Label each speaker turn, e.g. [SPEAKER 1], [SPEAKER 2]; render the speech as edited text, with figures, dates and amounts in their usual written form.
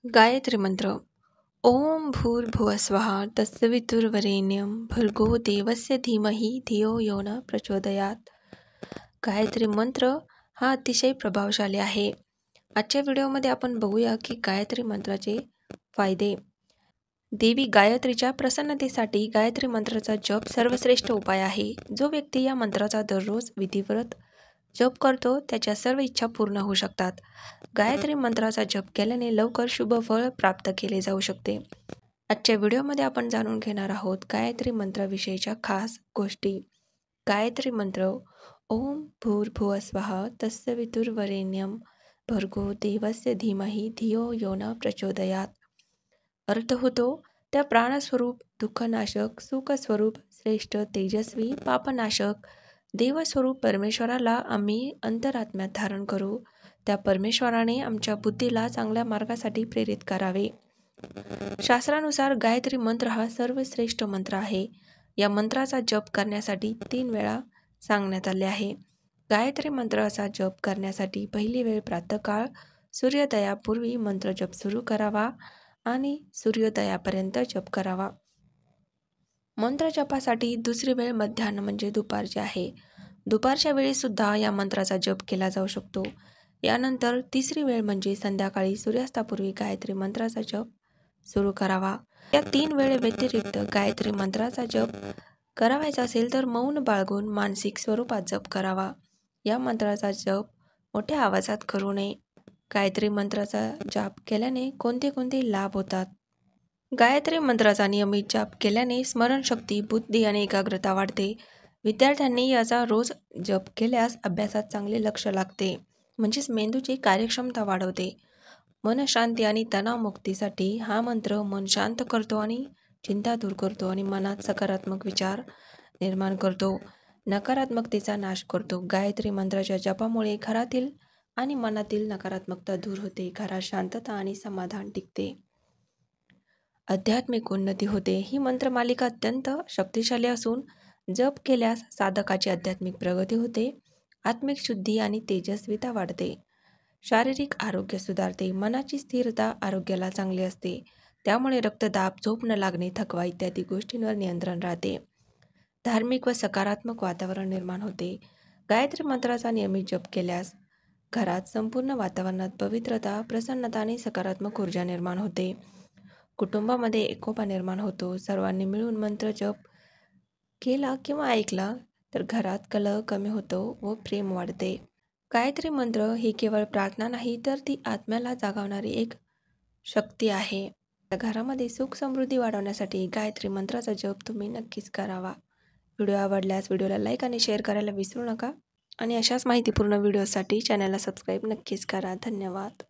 [SPEAKER 1] गायत्री मंत्र. ओम भूर्भुवस्वः तत्सवितुर्वरेण्यं भर्गो देवस्य धीमहि धियो यो न प्रचोदयात. गायत्री मंत्र हा अतिशय प्रभावशाली आहे. आजच्या व्हिडिओमध्ये आपण बघूया की गायत्री मंत्राचे फायदे. देवी गायत्रीच्या प्रसन्नतेसाठी गायत्री मंत्राचा जप सर्वश्रेष्ठ उपाय आहे. जो व्यक्ती या मंत्राचा दररोज विधिवत जप करतो त्याच्या सर्व इच्छा पूर्ण होऊ शकतात. गायत्री मंत्राचा जप केल्याने लवकर शुभ फळ प्राप्त केले जाऊ शकते. आजच्या व्हिडिओमध्ये आपण जाणून घेणार आहोत गायत्री मंत्राविषयीच्या खास गोष्टी. गायत्री मंत्र. ओम भूर्भुवस्वः तत्सवितुर्वरेण्यं भर्गो देवस्य धीमहि धियो यो न प्रचोदयात. अर्थ होतो त्या प्राणस्वरूप, दुःखनाशक, सुखस्वरूप, श्रेष्ठ, तेजस्वी, पापनाशक, देवस्वरूप परमेश्वराला आम्ही अंतरात्म्यात धारण करू. त्या परमेश्वराने आमच्या बुद्धीला चांगल्या मार्गासाठी प्रेरित करावे. शास्त्रानुसार गायत्री मंत्र हा सर्वश्रेष्ठ मंत्र आहे. या मंत्राचा जप करण्यासाठी 3 वेळा सांगण्यात आले आहे. गायत्री मंत्राचा जप करण्यासाठी पहिली वेळ प्रातःकाळ सूर्योदयापूर्वी मंत्र जप सुरू करावा आणि सूर्योदयापर्यंत जप करावा. मंत्र जपासाठी दुसरी वेळ मध्यान्ह म्हणजे दुपारची आहे. दुपारच्या वेळी सुद्धा या मंत्राचा जप केला जाऊ शकतो. यानंतर तिसरी वेळ म्हणजे संध्याकाळी सूर्यास्तापूर्वी गायत्री मंत्राचा जप सुरू करावा. या 3 वेळे व्यतिरिक्त गायत्री मंत्राचा जप करावायचा असेल तर मौन बाळगून मानसिक स्वरूपात जप करावा. या मंत्राचा जप मोठ्या आवाजात करू नये. गायत्री मंत्राचा जाप केल्याने कोणते लाभ होतात? गायत्री मंत्राचा नियमित जाप केल्याने स्मरणशक्ती, बुद्धी आणि एकाग्रता वाढते. विद्यार्थ्यांनी याचा रोज जप केल्यास अभ्यासात चांगले लक्ष लागते, म्हणजेच मेंदूची कार्यक्षमता वाढवते. मनशांती आणि तणावमुक्तीसाठी हा मंत्र मन शांत करतो आणि चिंता दूर करतो आणि मनात सकारात्मक विचार निर्माण करतो. नकारात्मकतेचा नाश करतो. गायत्री मंत्राच्या जपामुळे घरातील आणि मनातील नकारात्मकता दूर होते. घरात शांतता आणि समाधान टिकते. आध्यात्मिक उन्नती होते. ही मंत्रमालिका अत्यंत शक्तिशाली असून जप केल्यास साधकाची आध्यात्मिक प्रगती होते. आत्मिक शुद्धी आणि तेजस्विता वाढते. शारीरिक आरोग्य सुधारते. मनाची स्थिरता आरोग्याला चांगली असते. त्यामुळे रक्तदाब, झोप न लागणे, थकवा इत्यादी गोष्टींवर नियंत्रण राहते. धार्मिक व सकारात्मक वातावरण निर्माण होते. गायत्री मंत्राचा नियमित जप केल्यास घरात संपूर्ण वातावरणात पवित्रता, प्रसन्नता आणि सकारात्मक ऊर्जा निर्माण होते. कुटुंबामध्ये एकोपा निर्माण होतो. सर्वांनी मिळून मंत्र जप केला किंवा ऐकला तर घरात कलह कमी होतो व प्रेम वाढते. गायत्री मंत्र ही केवळ प्रार्थना नाही तर ती आत्म्याला जागवणारी एक शक्ती आहे. घरामध्ये सुख समृद्धी वाढवण्यासाठी गायत्री मंत्राचा जप तुम्ही नक्कीच करावा. व्हिडिओ आवडल्यास व्हिडिओला लाईक आणि शेअर करायला विसरू नका आणि अशाच माहितीपूर्ण व्हिडिओसाठी चॅनलला सबस्क्राईब नक्कीच करा. धन्यवाद.